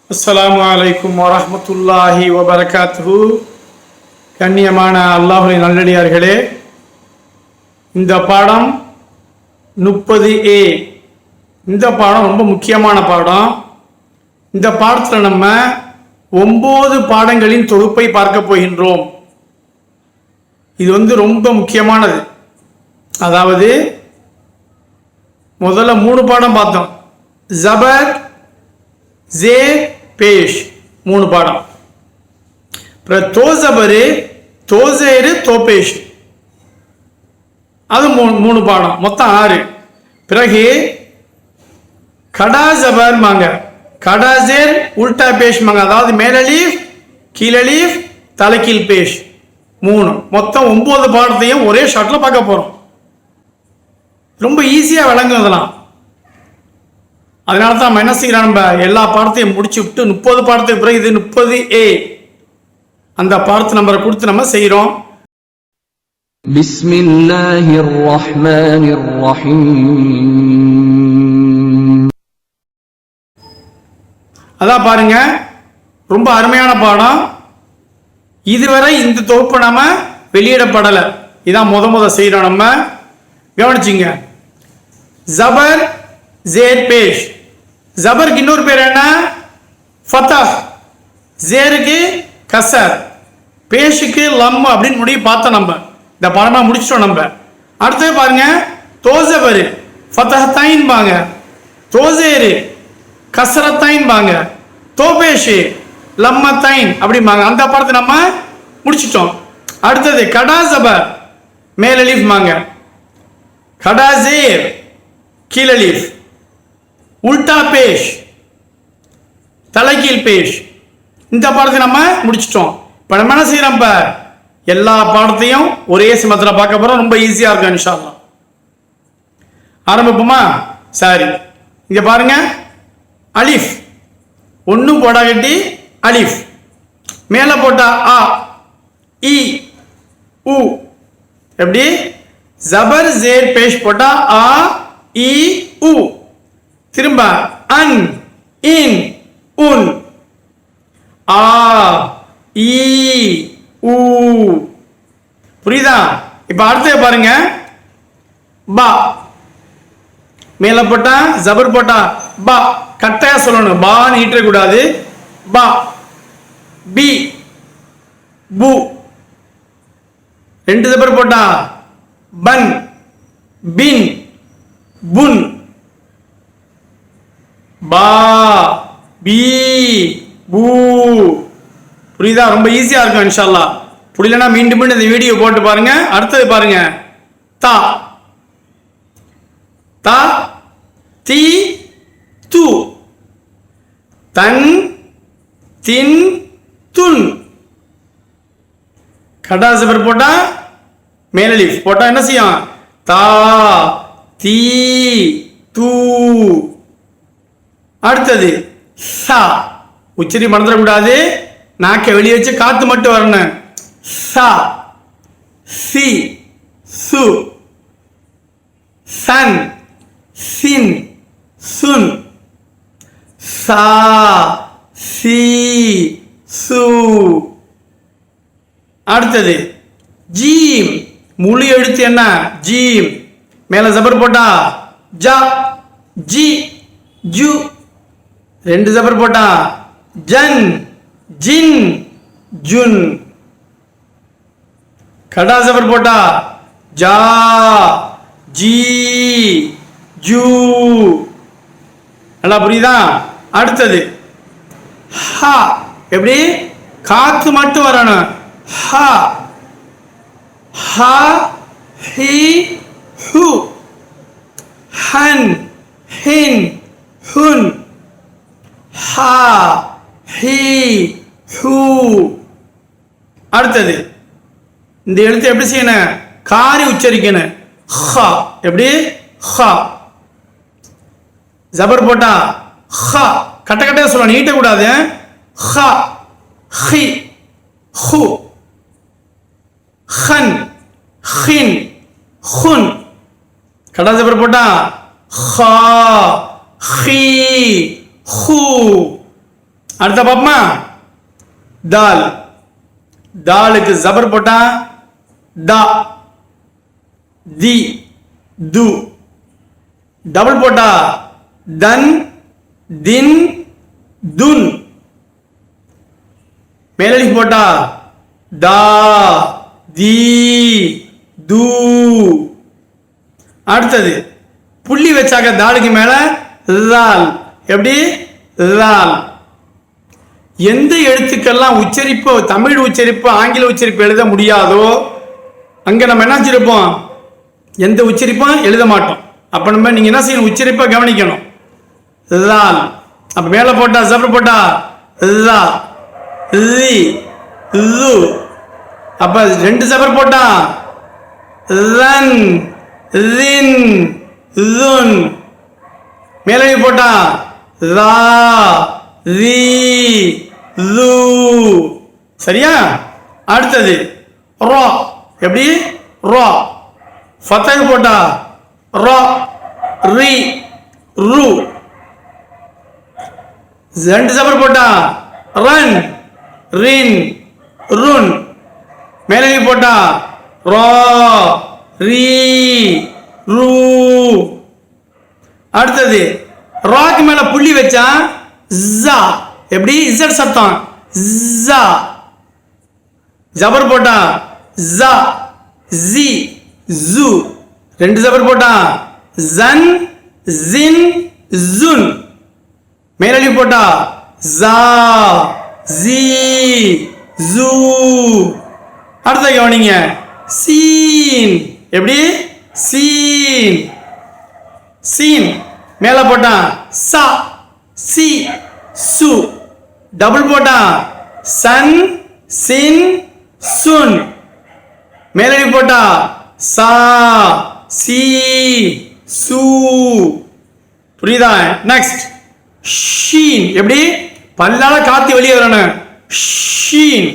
அஸ்ஸலாமு அலைக்கும் வரஹ்மத்துல்லாஹி வபரகாத்துஹு. கண்ணியமான அல்லாஹ்வின் நல்லடியார்களே, இந்த பாடம் 30A. இந்த பாடம் ரொம்ப முக்கியமான பாடம். இந்த பாடத்தில் நம்ம 9 பாடங்களின் தொகுப்பை பார்க்க போகின்றோம். இது ரொம்ப முக்கியமானது. அதாவது முதல்ல 3 பாடம் பார்த்தோம். ஜபர், ஜே, பேஷ் 3 பாடம். அப்புறம் தோசபரு, தோசேரு, தோபேஷ் அது 3 பாடம், மொத்தம் 6. பிறகு கடா ஜபர் மாங்க, கடாசேர், உல்டா பேஷ் மாங்க, அதாவது மேலலீஃப், கீழலீஃப், தலைக்கீழ் பேஷ் 3, மொத்தம் 9 பாடத்தையும் ஒரே ஷாட்ல பார்க்க போறோம். ரொம்ப ஈஸியா விளங்குறதுலாம். அதனால தான் நம்ம என்ன செய்யறோம், நம்ம எல்லா பாடத்தையும் முடிச்சு விட்டு 30 பாடத்துக்கு பிறகு இது 30A அந்த பாடத்து நம்பரை கொடுத்து நம்ம செய்யறோம். பிஸ்மில்லாஹிர் ரஹ்மானிர் ரஹீம். அதான் பாருங்க, ரொம்ப அருமையான பாடம். இதுவரை இந்த தொகுப்பு நாம வெளியிடப்படலை. இதான் முத செய்யறோம். நம்ம கவனிச்சிங்க. ஜபர், ஜேர், பேஷ். ஜபருக்கு இன்னொரு பேர் என்ன? ஃபதஹ். ஜேருக்கு கசர், பேஷுக்கு லம் அப்படின்னு முடிவு பார்த்தோம். நம்ம இந்த பாடமா முடிச்சிட்டோம். நம்ம அடுத்தது பாருங்க, தோசபரு ஃபதஹ்தைன் பாங்க, தோசேரு கசரத்தைன் பாங்க, தோபேஷு லம்மத்தைன் அப்படிம்பாங்க. அந்த பாடத்தை நம்ம முடிச்சிட்டோம். அடுத்தது கடாசபர் மேலலீஃப் மாங்க, கடாசேர் கீழலீஃப், உல்டா பேஷ் தலைகீழ் பேஷ். இந்த பாடத்தை நம்ம முடிச்சிட்டோம். இப்ப நம்ம என்ன செய்யறோம், எல்லா பாடத்தையும் ஒரே சிமத்தில் பார்க்க போறோம். ரொம்ப ஈஸியா இருக்கும் இன்ஷா அல்லாஹ். ஆரம்பிப்போமா? சரி, இங்க பாருங்க. அலிஃப் ஒன்னும் போடா கட்டி அலிஃப், மேல போட்டா ஆ, இ, உ. எப்படி? ஜபர், ஜேர், பேஷ் போட்டா ஆ, இ, உ. திரும்ப அன், இன், உன், ஆ, இ, உ. புரியுதா? இப்ப அடுத்து பாருங்க, பா மேல போட்டா ஜபர் போட்டா பா, கட்டையா சொல்லணும், பா நீட்ட கூடாது. பா, பி, பு. 2 ஜபர் போட்டா பன், பின், புன். பா, பி, பூ. புரியுதா? ரொம்ப ஈஸியா இருக்கும் இன்ஷா அல்லாஹ். புரியலனா மீண்டும் இந்த வீடியோ போட்டு பாருங்க. அடுத்தது பாருங்க, தா, தா, தி, து, தன், தின், துன். கடா ஜபர் போட்டா மேலலீஃப் போட்டா என்ன செய்யும்? தா, தி, து. அடுத்தது சா, உச்சரி மறந்துடக்கூடாது. நாக்கை வெளியே வச்சு காத்து மட்டும் வரணும். சா, சி, சு, சன், சின், சுன். சா, சி, சு. அடுத்தது ஜீம், முழு எழுத்து என்ன? ஜீம். மேல ஜபர் போட்டா ஜா, ஜி, ஜு. 2 ஜபர் போட்டா ஜன், ஜின், ஜுன். கடா ஜபர் போட்டா ஜா, ஜி, ஜூ. நல்லா புரியுதா? அடுத்தது ஹா. எப்படி? காத்து மட்டும் வரணும். ஹா, ஹா, he, who, Han, hind, Hun. ஹா, ஹி, ஹூ. அடுத்தது இந்த எழுத்து எப்படி செய்யணும்? காரி உச்சரிக்கணும். ஹா. எப்படி? ஹா. ஜபர் போட்டா ஹா, கட்ட கட்டையா சொல்லணும், நீட்ட கூடாது. ஹா, he, who, Han, hind, Hun. கடா ஜபர் போட்டா ஹா, ஹி, ஹூ. அடுத்த பாப்பமா தால். தாலுக்கு ஜபர் போட்டா தா, தி, து. டபுள் போட்டா தன், தின், துன். மேலடி போட்டா தா, தி, து. அடுத்தது புள்ளி வச்சாக்க தாலுக்கு மேல லால். எப்படி லால். எந்த எழுத்துக்கெல்லாம் உச்சரிப்பு தமிழ் உச்சரிப்பு ஆங்கில உச்சரிப்பு எழுத முடியாதோ அங்க நம்ம என்ன வச்சிருப்போம், எந்த உச்சரிப்பும் எழுத மாட்டோம். அப்ப நம்ம நீங்க என்ன செய்யணும், உச்சரிப்பை கவனிக்கணும். லால். அப்ப மேல போட்டா ஜபர் போட்டா லா, லி, லு. அப்ப ரெண்டு ஜபர் போட்டா லன், லின், லுன். மேலடி போட்டா லா, ரி, லு. சரியா? அடுத்தது ரா. எப்படி ரா. ஃபத்தஹ் போட்டா ரா, ரி, ரு. ரெண்டு ஜபர் போட்டா ரன், ரின், ருன். மேலடி போட்டா ரா, ரி, ரு. அடுத்தது ராக்கு மேல புள்ளி வச்சா ஜா. எப்படி இசட் சத்தம் ஜா. ஜபர் போட்டா ஜா, ஜி, ஜு. ரெண்டு ஜபர் போட்டா ஜன், ஜின், ஜுன். மேலடி போட்டா ஜா, ஜி, ஜூ. அடுத்த கவனிங்க சீன். எப்படி சீன். சீன் மேல போட்டா சா, சி, சு. டபுள் போட்டா சன், சின், சுன். மேலடி போட்டா சா, சி, சு. புரியுதா? Next Sheen. எப்படி பல்லால காத்தி வெளியே வரணும். ஷீன்.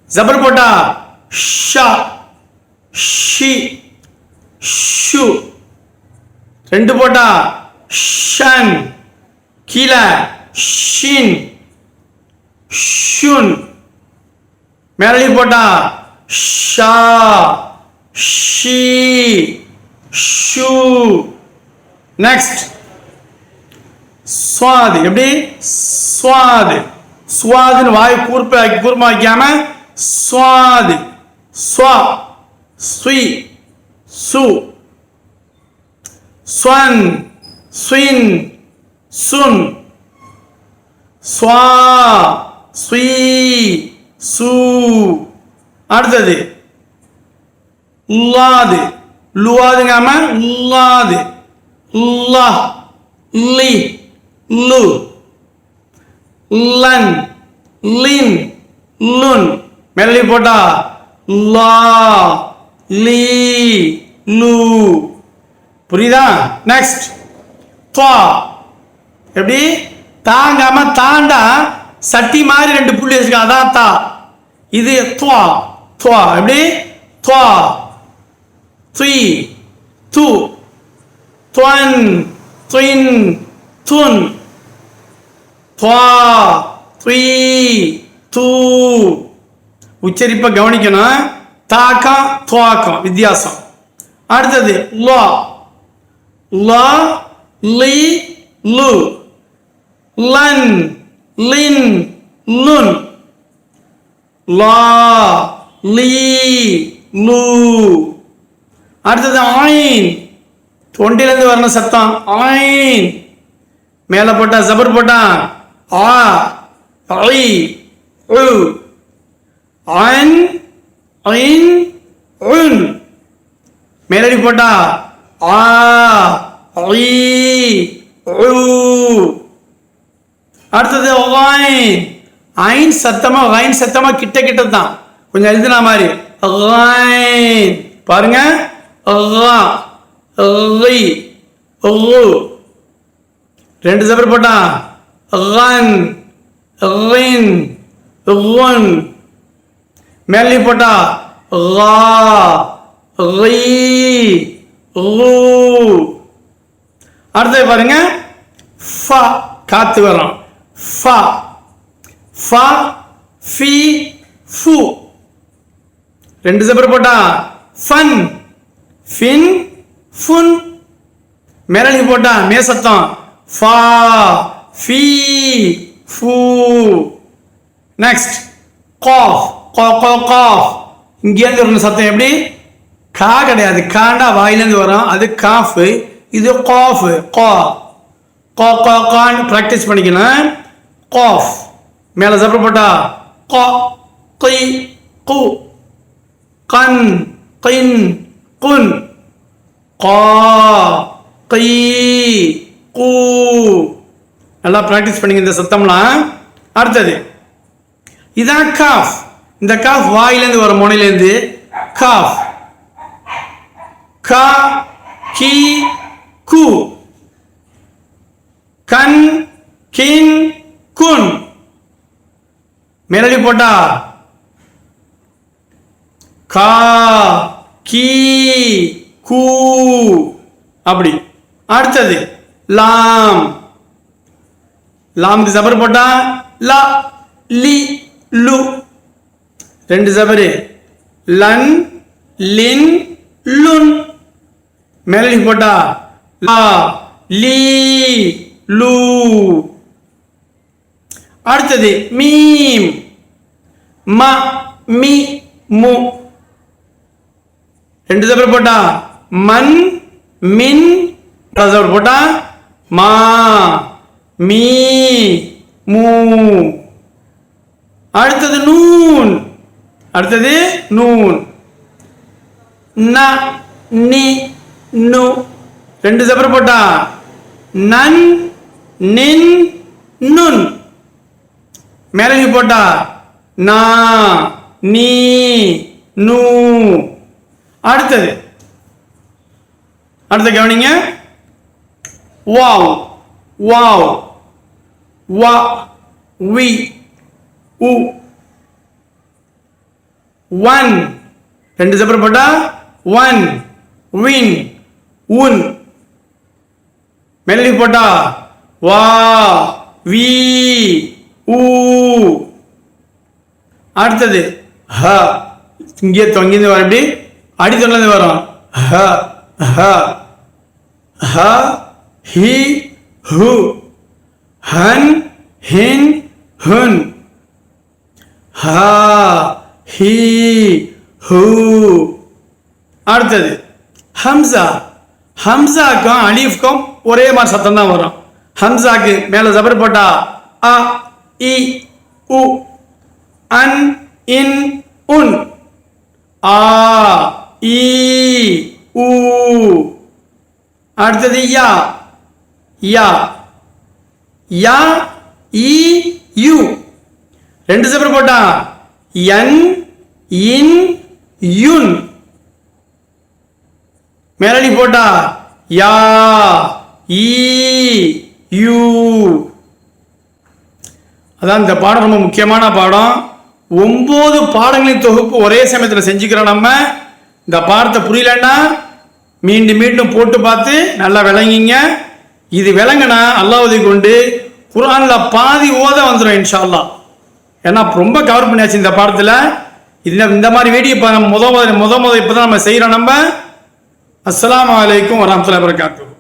ஜபர் போட்டா ஷா, ஷி, ஷு. ரெண்டு போட்டா ஷன். கீழே ஷின், ஷுன். மேலடி போட்டா ஷா, ஷி, ஷு. நெக்ஸ்ட் ஸ்வாது. எப்படி ஸ்வாது. ஸ்வாதுன்னு வாய் கூர்மா வைக்காம ஸ்வாது. ஸ்வா, ஸ்வி, சு. ஸ்வன், ஸ்வின், சுன். ஸ்வா, ஸ்வி, சு. அடுத்தது லாது. லுவாதுங்காம லாது. லா, லி, லு. லன், லின், லுன். மேலடி போட்டா லா, லி, லு. புரியுதா? நெக்ஸ்ட் துவா. எப்படி தாங்காம தாண்டா சட்டி மாதிரி ரெண்டு புள்ளி வச்சிருக்கா, அதான் தா. இது துவா. துவா. எப்படி துவா, துய், து, துவன், துயின், துன். துவா, துய், து. உச்சரிப்பை கவனிக்கணும். தாக்கம் துவாக்கம் வித்தியாசம். அடுத்தது லா. லா, லி, லு. லன், லின், லுன். லா, லி, லு. அடுத்தது ஆயின். தொண்டிலிருந்து வரணும் சத்தம். ஆயின். மேல போட்டா ஜபர் போட்டா ஆ, ஐ, உ. ஆன், ஐன், உன். மேலடி போட்டா ஆ, ஐ, உ. அடுத்தது ஐன். ஐன் சத்தமா ஐன் சத்தமா கிட்ட கிட்ட தான் கொஞ்சம் எழுதுனா மாதிரி ஐன். பாருங்க ரெண்டு ஜபர் போட்டா ரன், ரின், ருன். மேலி போட்டா ரா, ரி, ரு. அடுத்தது பாருங்க ஃபா. காத்து வரும். ஃபா. ஃபா ஃபி ஃபு. ரெண்டு ஜபர் போட்டா ஃபன் ஃபின் ஃபுன். மேலி போட்டா மே சத்தம் ஃபா ஃபி ஃபு. நெக்ஸ்ட் காஃப் காஃப். இங்கேருந்து வரணும் சத்தம் எப்படி? கா கிடையாது, காண்டா வாயிலேருந்து வரும், அது காஃப். இது காஃப். கான்னு ப்ராக்டிஸ் பண்ணிக்கணும். காஃப் மேலே ஜபர் போட்டா கா கை கு கன் கைன் குன். கா கை கு. நல்லா ப்ராக்டிஸ் பண்ணிங்க இந்த சத்தம்லாம். அடுத்தது இதான் காஃப். இந்த காஃப் வாயிலேருந்து வர முனையிலேருந்து காஃப். கா கி கு கன் கின் குன். மேலடி போட்டா கா கி கு அப்படி. அடுத்தது லாம். லாமுக்கு ஜபர் போட்டா லா லி லு. ரெண்டு ஜபரு லன் லின் லுன். மேலடி போட்டா லா லி லு. அடுத்தது மீம். ம மி மு. ரெண்டு ஜபர் போட்டா மன் மின். ஜபர் போட்டா மா மீ மூ. அடுத்தது நூன். அடுத்தது நூன். ந நி நு. ரெண்டு ஜபர் போட்டா நன் நின் நுன். மேலி போட்டா நா நீ நூ. அடுத்தது கவனிங்க. வாவ் வாவ் வா வி உ. ஒன். ரெண்டு ஜபர் போட்டா ஒன் வின் உன். மேலி போட்டா வா வி ஊ. அடுத்தது ஹ. இங்கே தொங்கிந்து வர எப்படி அடித்தொடர்ந்து வரும். ஹ ஹ ஹ he who Han hind Hun. ஹ ஹி ஹு. அடுத்தது ஹம்சா. ஹம்சாக்கும் அலீஃப்க்கும் ஒரே மாதிரி சத்தம் தான் வரும். ஹம்சாக்கு மேல ஜபர் போட்டா அ இ உ அன் இன் உன். ஆ இ உ. அடுத்தது யா. யா யா இ யு. ரெண்டு ஜபர் போட்டா என் இன் யுன். மேலடி போட்டா யா இ யூ. அதான் இந்த பாடம் ரொம்ப முக்கியமான பாடம். 9 பாடங்களின் தொகுப்பு ஒரே சமயத்தில் செஞ்சுக்கிறோம். நம்ம இந்த பாடத்தை புரியலன்னா மீண்டும் மீண்டும் போட்டு பார்த்து நல்லா விளங்கிங்க. இது விளங்கினா அல்லாஹ் உதவி கொண்டு குர்ஆன்ல பாதி ஓத வந்துடும் இன்ஷா அல்லாஹ். ஏன்னா ரொம்ப கவர் பண்ணியாச்சு இந்த பாடத்தில். இந்த மாதிரி வீடியோ இப்போ நம்ம முத இப்போ தான் நம்ம செய்கிறோம். நம்ம அஸ்ஸலாமு அலைக்கும் வரஹ்மத்துல்லாஹி வபரகாத்துஹு.